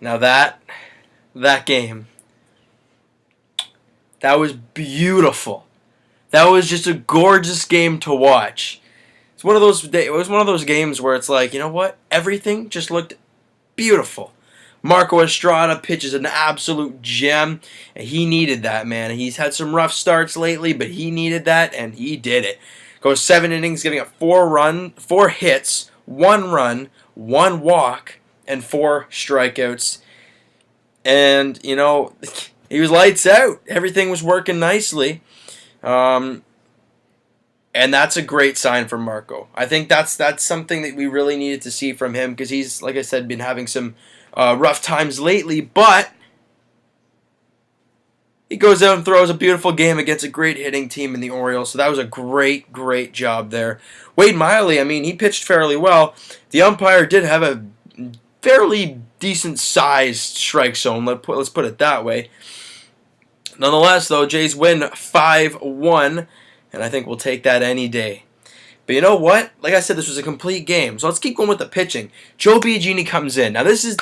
Now that game, that was beautiful. That was just a gorgeous game to watch. It was one of those games where it's like, you know what? Everything just looked beautiful. Marco Estrada pitches an absolute gem, and he needed that, man. He's had some rough starts lately, but he needed that, and he did it. Goes 7 innings, getting a 4 hits, 1 run, 1 walk, and 4 strikeouts. And, you know, he was lights out. Everything was working nicely. And that's a great sign for Marco. I think that's something that we really needed to see from him because he's, like I said, been having some rough times lately. But he goes out and throws a beautiful game against a great hitting team in the Orioles. So that was a great, great job there. Wade Miley, I mean, he pitched fairly well. The umpire did have a fairly decent-sized strike zone. Let's put it that way. Nonetheless, though, Jays win 5-1, and I think we'll take that any day. But you know what? Like I said, this was a complete game. So let's keep going with the pitching. Joe Biagini comes in. Now, this is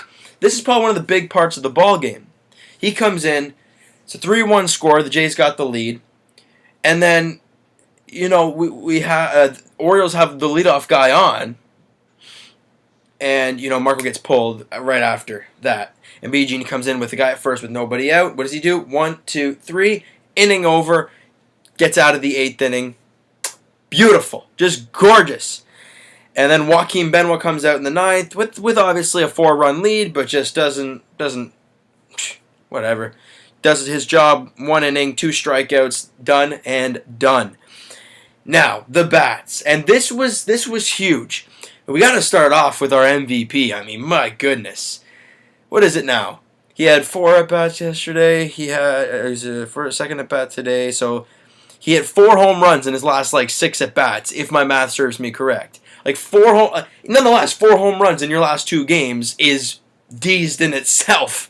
probably one of the big parts of the ball game. He comes in. It's a 3-1 score. The Jays got the lead. And then, you know, we have Orioles have the leadoff guy on. And, you know, Marco gets pulled right after that. And Biagini comes in with the guy at first with nobody out. What does he do? 1, 2, 3. Inning over. Gets out of the 8th inning. Beautiful. Just gorgeous. And then Joaquin Benoit comes out in the 9th with obviously a 4-run lead, but just doesn't whatever. Does his job. 1 inning, 2 strikeouts, done and done. Now, the bats. And this was huge. We got to start off with our MVP. I mean, my goodness. What is it now? He had 4 at-bats yesterday. He had for a second at-bat today. So he had 4 home runs in his last, 6 at-bats, if my math serves me correct. Nonetheless, 4 home runs in your last 2 games is dazed in itself.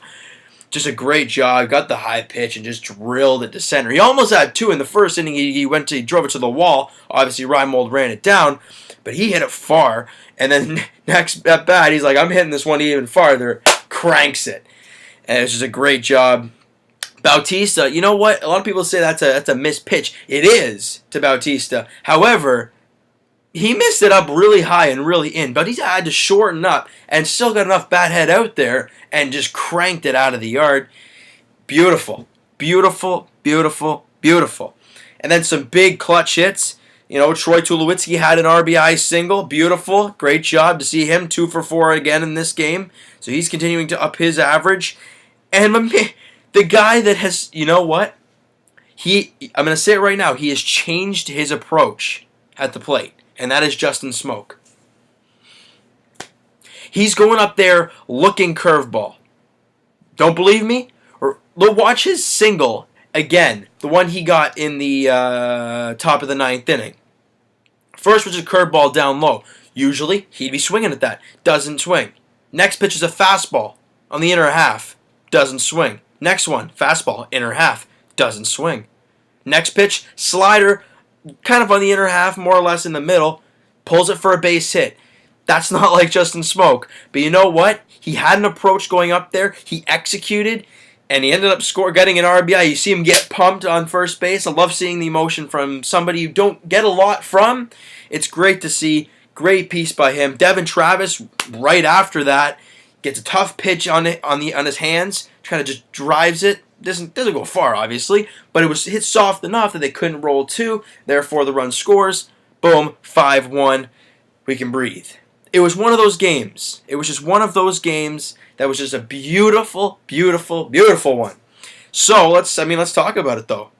Just a great job. Got the high pitch and just drilled it to center. He almost had 2 in the first inning. He drove it to the wall. Obviously, Reimold ran it down, but he hit it far. And then next at bat, he's like, I'm hitting this one even farther. Cranks it. And it's just a great job. Bautista, you know what? A lot of people say that's a missed pitch. It is to Bautista. However, he missed it up really high and really in. Bautista had to shorten up and still got enough bat head out there and just cranked it out of the yard. Beautiful. Beautiful, beautiful, beautiful. And then some big clutch hits. You know, Troy Tulowitzki had an RBI single. Beautiful. Great job to see him 2 for 4 again in this game. So he's continuing to up his average. And the guy that has, you know what? I'm going to say it right now. He has changed his approach at the plate. And that is Justin Smoak. He's going up there looking curveball. Don't believe me? Or watch his single again. The one he got in the top of the 9th inning. First was a curveball down low. Usually, he'd be swinging at that. Doesn't swing. Next pitch is a fastball on the inner half. Doesn't swing. Next one, fastball, inner half. Doesn't swing. Next pitch, slider, kind of on the inner half, more or less in the middle. Pulls it for a base hit. That's not like Justin Smoak. But you know what? He had an approach going up there. He executed. And he ended up getting an RBI. You see him get pumped on first base. I love seeing the emotion from somebody you don't get a lot from. It's great to see. Great piece by him. Devin Travis, right after that, gets a tough pitch on his hands. Kind of just drives it. Doesn't go far, obviously, but it was hit soft enough that they couldn't roll 2. Therefore, the run scores. Boom, 5-1. We can breathe. It was one of those games. It was just one of those games that was just a beautiful, beautiful, beautiful one. So let's talk about it though.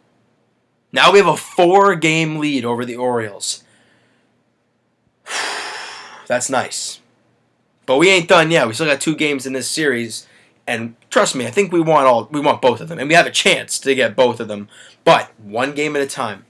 Now we have a 4-game lead over the Orioles. That's nice. But we ain't done yet. We still got 2 games in this series. And trust me, I think we want both of them. And we have a chance to get both of them. But 1 game at a time.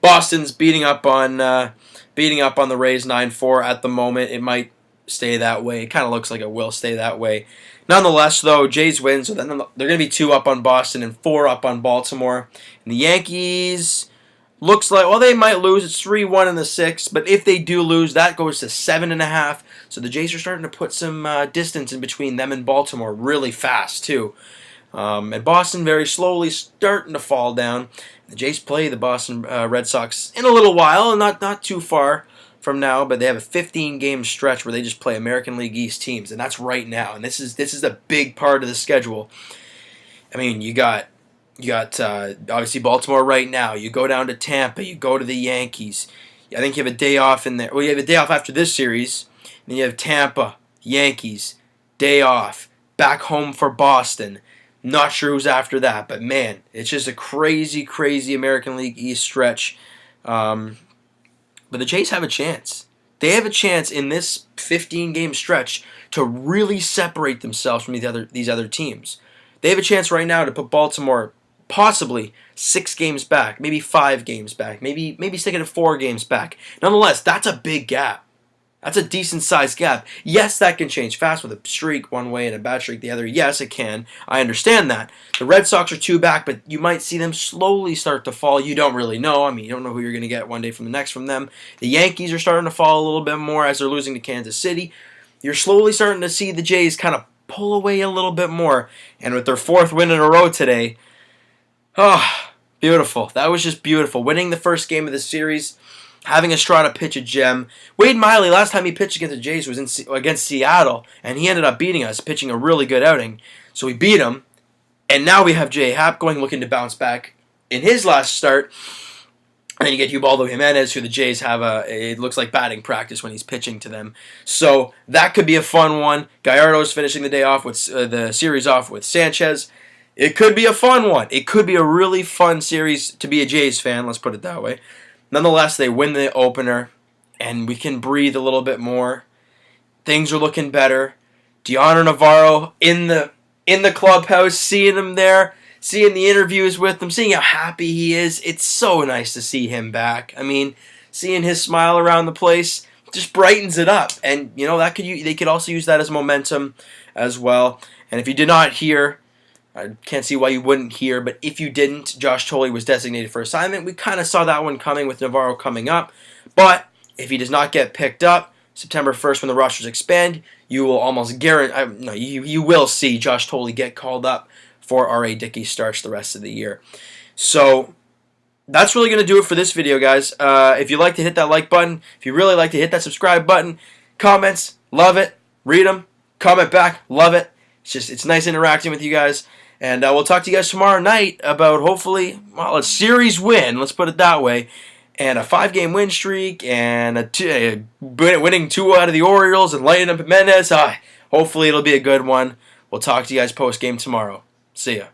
Boston's beating up on the Rays 9-4 at the moment. It might stay that way. It kind of looks like it will stay that way. Nonetheless, though, Jays win, so then they're going to be 2 up on Boston and 4 up on Baltimore. And the Yankees looks like, well, they might lose. It's 3-1 in the 6th, but if they do lose, that goes to 7.5. So the Jays are starting to put some distance in between them and Baltimore really fast, too. And Boston very slowly starting to fall down. The Jays play the Boston Red Sox in a little while, not too far from now, but they have a 15-game stretch where they just play American League East teams, and that's right now. And this is a big part of the schedule. I mean, you got obviously Baltimore right now. You go down to Tampa. You go to the Yankees. I think you have a day off in there. Well, you have a day off after this series. Then you have Tampa, Yankees, day off, back home for Boston. Not sure who's after that, but man, it's just a crazy, crazy American League East stretch. But the Jays have a chance. They have a chance in this 15-game stretch to really separate themselves from these other teams. They have a chance right now to put Baltimore possibly 6 games back, maybe 5 games back, maybe stick it at 4 games back. Nonetheless, that's a big gap. That's a decent-sized gap. Yes, that can change fast with a streak one way and a bad streak the other. Yes, it can. I understand that. The Red Sox are 2 back, but you might see them slowly start to fall. You don't really know. I mean, you don't know who you're going to get one day from the next from them. The Yankees are starting to fall a little bit more as they're losing to Kansas City. You're slowly starting to see the Jays kind of pull away a little bit more. And with their 4th win in a row today, beautiful. That was just beautiful. Winning the first game of the series, having Estrada pitch a gem. Wade Miley, last time he pitched against the Jays was against Seattle, and he ended up beating us, pitching a really good outing. So we beat him, and now we have J.A Happ looking to bounce back in his last start. And then you get Ubaldo Jimenez, who the Jays have it looks like batting practice when he's pitching to them. So that could be a fun one. Gallardo's finishing the day off with the series off with Sanchez. It could be a fun one. It could be a really fun series to be a Jays fan, let's put it that way. Nonetheless, they win the opener, and we can breathe a little bit more. Things are looking better. Deoner Navarro in the clubhouse, seeing him there, seeing the interviews with him, seeing how happy he is. It's so nice to see him back. I mean, seeing his smile around the place just brightens it up. And, you know, they could also use that as momentum as well. And if you did not hear, I can't see why you wouldn't hear, but if you didn't, Josh Tolley was designated for assignment. We kind of saw that one coming with Navarro coming up. But if he does not get picked up, September 1st when the rosters expand, you will almost guarantee, you will see Josh Tolley get called up for R.A. Dickey starts the rest of the year. So that's really going to do it for this video, guys. If you like to hit that like button, if you really like to hit that subscribe button, comments, love it. Read them, comment back, love it. It's nice interacting with you guys. And we'll talk to you guys tomorrow night about hopefully, a series win, let's put it that way, and a 5-game win streak, and winning 2 out of the Orioles and lighting up Jimenez. Hopefully it'll be a good one. We'll talk to you guys post-game tomorrow. See ya.